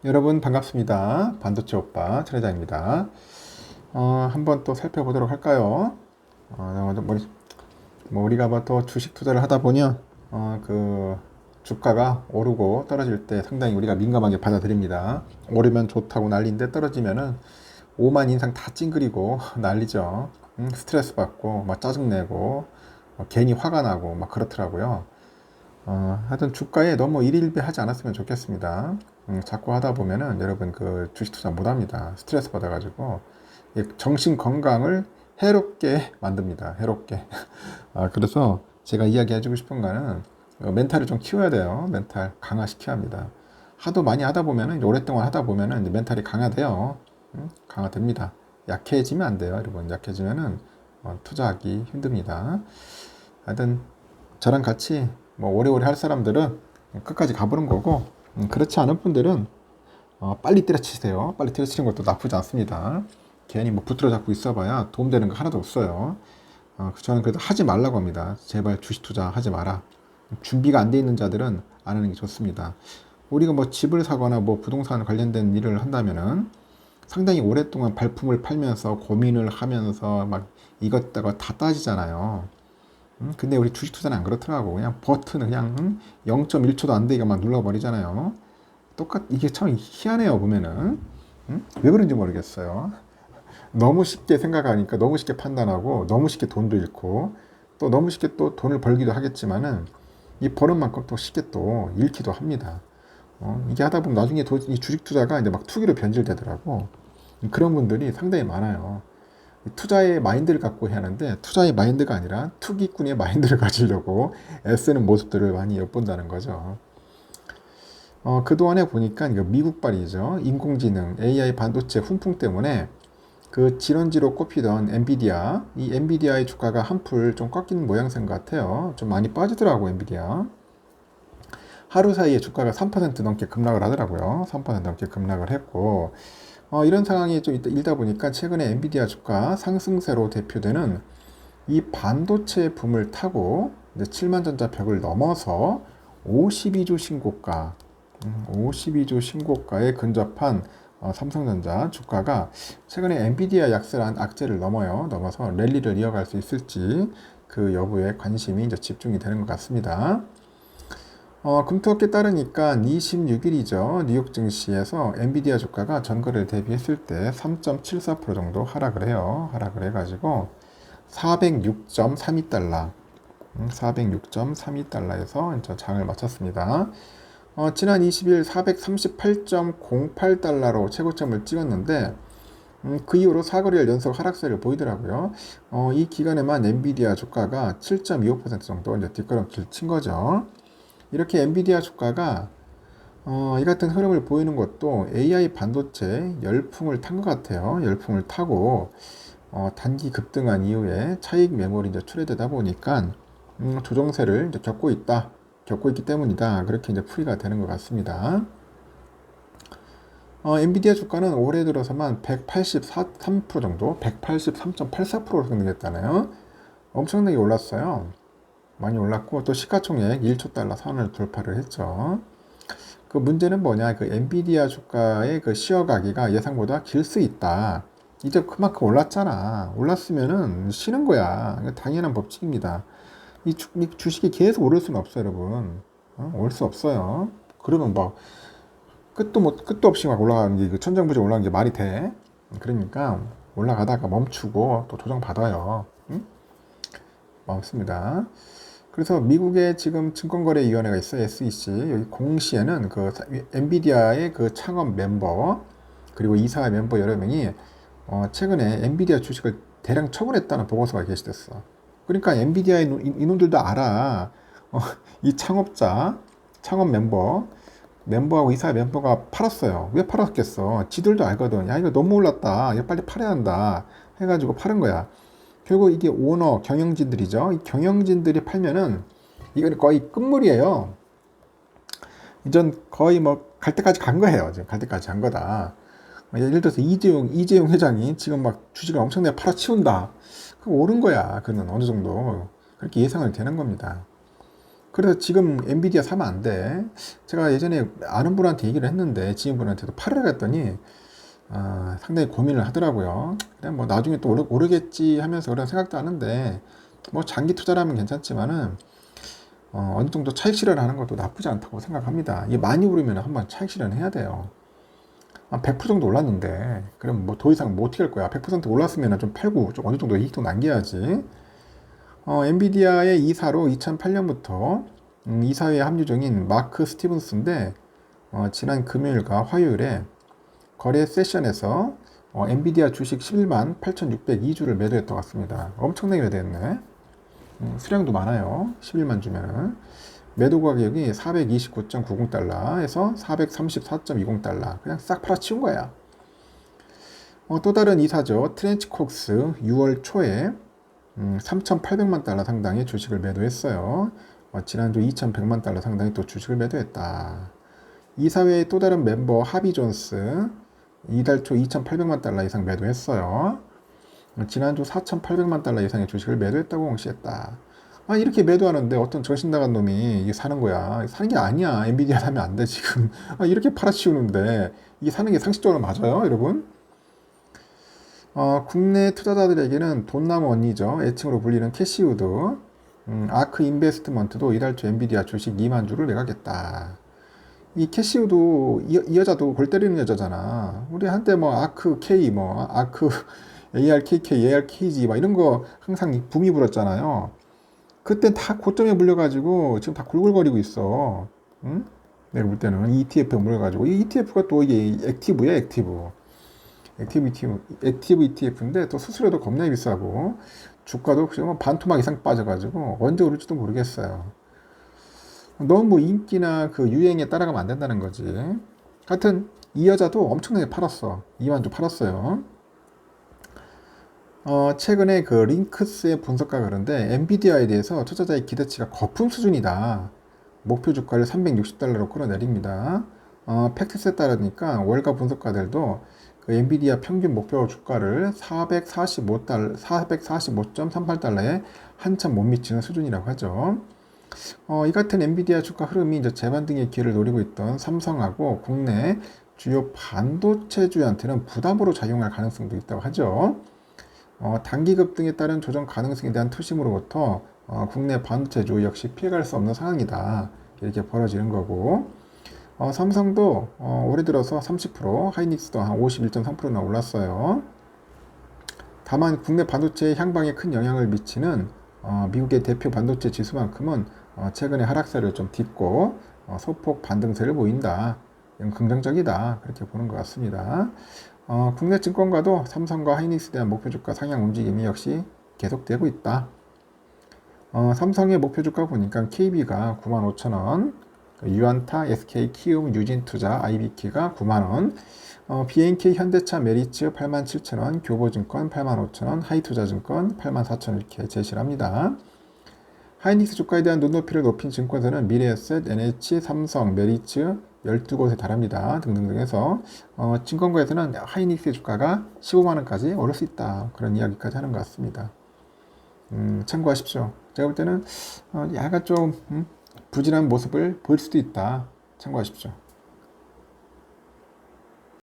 여러분 반갑습니다. 반도체 오빠 차례장입니다. 한번 또 살펴보도록 할까요? 우리가 또 주식 투자를 하다 보면 그 주가가 오르고 떨어질 때 상당히 우리가 민감하게 받아들입니다. 오르면 좋다고 난리인데 떨어지면은 오만 인상 다 찡그리고 난리죠. 스트레스 받고 막 짜증내고 괜히 화가 나고 막 그렇더라고요. 하여튼 주가에 너무 일일비 하지 않았으면 좋겠습니다. 자꾸 하다 보면은 여러분 그 주식 투자 못 합니다. 스트레스 받아가지고 정신 건강을 해롭게 만듭니다. 해롭게. 그래서 제가 이야기해주고 싶은 거는 멘탈을 좀 키워야 돼요. 멘탈 강화시켜야 합니다. 하도 많이 하다 보면은 오랫동안 하다 보면은 이제 멘탈이 강화돼요. 강화됩니다. 약해지면 안 돼요, 여러분. 약해지면은 투자하기 힘듭니다. 하여튼 저랑 같이 오래오래 할 사람들은 끝까지 가보는 거고, 그렇지 않은 분들은 빨리 때려치세요. 빨리 때려치는 것도 나쁘지 않습니다. 괜히 붙들어 잡고 있어봐야 도움되는 거 하나도 없어요. 저는 그래도 하지 말라고 합니다. 제발 주식 투자 하지 마라. 준비가 안 돼 있는 자들은 안 하는 게 좋습니다. 우리가 집을 사거나 부동산 관련된 일을 한다면은 상당히 오랫동안 발품을 팔면서 고민을 하면서 막 이것저것 다 따지잖아요. 근데 우리 주식 투자는 안 그렇더라고. 그냥 버튼을 그냥 0.1초도 안 되게 막 눌러버리잖아요. 이게 참 희한해요, 보면은. 왜 그런지 모르겠어요. 너무 쉽게 생각하니까 너무 쉽게 판단하고 너무 쉽게 돈도 잃고 또 너무 쉽게 또 돈을 벌기도 하겠지만은 이 버는 만큼 또 쉽게 또 잃기도 합니다. 이게 하다 보면 나중에 이 주식 투자가 이제 막 투기로 변질되더라고. 그런 분들이 상당히 많아요. 투자의 마인드를 갖고 해야 하는데 투자의 마인드가 아니라 투기꾼의 마인드를 가지려고 애쓰는 모습들을 많이 엿본다는 거죠. 그동안에 보니까 이거 미국발이죠. 인공지능, AI 반도체 훈풍 때문에 그 질원지로 꼽히던 엔비디아, 이 엔비디아의 주가가 한풀 좀 꺾이는 모양새인 것 같아요. 좀 많이 빠지더라고, 엔비디아. 하루 사이에 주가가 3% 넘게 급락을 하더라고요. 3% 넘게 급락을 했고, 이런 상황이 좀 일다 보니까 최근에 엔비디아 주가 상승세로 대표되는 이 반도체 붐을 타고 이제 7만 전자 벽을 넘어서 52주 신고가, 52주 신고가에 근접한 삼성전자 주가가 최근에 엔비디아 약세란 악재를 넘어서 랠리를 이어갈 수 있을지 그 여부에 관심이 이제 집중이 되는 것 같습니다. 금토업계 따르니까 26일이죠. 뉴욕 증시에서 엔비디아 주가가 전거래를 대비했을 때 3.74% 정도 하락을 해요. 하락을 해가지고 406.32달러, 406.32달러에서 장을 마쳤습니다. 지난 20일 438.08달러로 최고점을 찍었는데 그 이후로 4거래일 연속 하락세를 보이더라고요. 이 기간에만 엔비디아 주가가 7.25% 정도 이제 뒷걸음질 친 거죠. 이렇게 엔비디아 주가가 이 같은 흐름을 보이는 것도 AI 반도체 열풍을 탄 것 같아요. 열풍을 타고 단기 급등한 이후에 차익 매물이 이제 출회되다 보니까 조정세를 이제 겪고 있기 때문이다. 그렇게 이제 풀이가 되는 것 같습니다. 엔비디아 주가는 올해 들어서만 183% 정도, 183.84%로 상승했잖아요. 엄청나게 올랐어요. 많이 올랐고 또 시가총액 1조 달러 선을 돌파를 했죠. 그 문제는 뭐냐? 그 엔비디아 주가의 그 쉬어가기가 예상보다 길 수 있다. 이제 그만큼 올랐잖아. 올랐으면은 쉬는 거야. 이거 당연한 법칙입니다. 이 주식이 계속 오를 수는 없어요, 여러분. 올 수 없어요. 그러면 끝도 없이 막 올라가는 게 천정부지 올라가는 게 말이 돼? 그러니까 올라가다가 멈추고 또 조정 받아요. 멈습니다. 그래서 미국의 지금 증권거래위원회가 있어요. SEC. 여기 공시에는 그 엔비디아의 그 창업 멤버 그리고 이사 멤버 여러 명이 최근에 엔비디아 주식을 대량 처분했다는 보고서가 게시됐어. 그러니까 엔비디아의 이놈들도 알아. 이 창업 멤버하고 이사 멤버가 팔았어요. 왜 팔았겠어? 지들도 알거든. 야, 이거 너무 올랐다. 이거 빨리 팔아야 한다. 해가지고 파는 거야. 결국 이게 오너, 경영진들이죠. 이 경영진들이 팔면은 이건 거의 끝물이에요. 이전 거의 갈 때까지 간 거예요. 지금 갈 때까지 간 거다. 예를 들어서 이재용 회장이 지금 막 주식을 엄청나게 팔아치운다. 그거 옳은 거야. 그는 어느 정도. 그렇게 예상이 되는 겁니다. 그래서 지금 엔비디아 사면 안 돼. 제가 예전에 아는 분한테 얘기를 했는데 지인분한테도 팔으라 했더니 상당히 고민을 하더라고요. 그래 뭐 나중에 또 오르겠지 하면서 그런 생각도 하는데 뭐 장기 투자라면 괜찮지만은 어느 정도 차익 실현하는 것도 나쁘지 않다고 생각합니다. 이게 많이 오르면 한번 차익 실현해야 돼요. 100% 정도 올랐는데 그럼 뭐 더 이상 뭐 어떻게 할 거야? 100% 올랐으면 좀 팔고 좀 어느 정도 이익도 남겨야지. 엔비디아의 이사로 2008년부터 이사회에 합류 중인 마크 스티븐스인데 지난 금요일과 화요일에 거래 세션에서 엔비디아 주식 11만 8,602주를 매도했다고 같습니다. 엄청나게 매도했네. 수량도 많아요. 11만 주면은. 매도 가격이 429.90달러에서 434.20달러. 그냥 싹 팔아치운 거야. 또 다른 이사죠. 트렌치 콕스 6월 초에 3,800만 달러 상당의 주식을 매도했어요. 지난주 2,100만 달러 상당의 또 주식을 매도했다. 이사회의 또 다른 멤버 하비 존스 이달 초 2,800만 달러 이상 매도했어요. 지난주 4,800만 달러 이상의 주식을 매도했다고 공시했다. 이렇게 매도하는데 어떤 정신 나간 놈이 이게 사는 거야. 사는 게 아니야. 엔비디아 사면 안 돼, 지금. 이렇게 팔아치우는데 이게 사는 게 상식적으로 맞아요, 여러분? 국내 투자자들에게는 돈나무 언니죠. 애칭으로 불리는 캐시우드. 아크 인베스트먼트도 이달 초 엔비디아 주식 2만 주를 매각했다. 이 캐시우드 이 여자도 골 때리는 여자잖아. 우리 한때 뭐 아크 K 뭐 아크 ARKK, ARKG 막 이런 거 항상 붐이 불었잖아요. 그때 다 고점에 물려가지고 지금 다 굴굴거리고 있어. 응? 내가 볼 때는 ETF에 물려가지고 이 ETF가 또 이게 액티브야, 액티브. 액티브 ETF인데 또 수수료도 겁나 비싸고 주가도 지금 반토막 이상 빠져가지고 언제 오를지도 모르겠어요. 너무 뭐 인기나 그 유행에 따라가면 안 된다는 거지. 하여튼 이 여자도 엄청나게 팔았어. 2만 주 팔았어요. 최근에 그 링크스의 분석가 그런데 엔비디아에 대해서 투자자의 기대치가 거품 수준이다. 목표 주가를 360달러로 끌어내립니다. 팩트스에 따르니까 월가 분석가들도 그 엔비디아 평균 목표 주가를 445.38달러에 한참 못 미치는 수준이라고 하죠. 이 같은 엔비디아 주가 흐름이 이제 재반등의 기회를 노리고 있던 삼성하고 국내 주요 반도체주한테는 부담으로 작용할 가능성도 있다고 하죠. 단기 급등에 따른 조정 가능성에 대한 투심으로부터 국내 반도체주 역시 피해갈 수 없는 상황이다. 이렇게 벌어지는 거고 삼성도 올해 들어서 30%, 하이닉스도 한 51.3%나 올랐어요. 다만 국내 반도체 향방에 큰 영향을 미치는 미국의 대표 반도체 지수만큼은 최근에 하락세를 좀 딛고 소폭 반등세를 보인다. 이건 긍정적이다. 그렇게 보는 것 같습니다. 국내 증권가도 삼성과 하이닉스에 대한 목표 주가 상향 움직임이 역시 계속되고 있다. 삼성의 목표 주가 보니까 KB가 95,000원, 유안타, SK, 키움, 유진투자, IBK가 90,000원, BNK, 현대차, 메리츠 87,000원, 교보증권 85,000원, 하이투자증권 84,000원 이렇게 제시를 합니다. 하이닉스 주가에 대한 눈높이를 높인 증권사는 미래에셋, NH, 삼성, 메리츠 12곳에 달합니다. 등등등 해서 증권가에서는 하이닉스의 주가가 15만원까지 오를 수 있다. 그런 이야기까지 하는 것 같습니다. 참고하십시오. 제가 볼 때는 약간 좀 부진한 모습을 보일 수도 있다. 참고하십시오.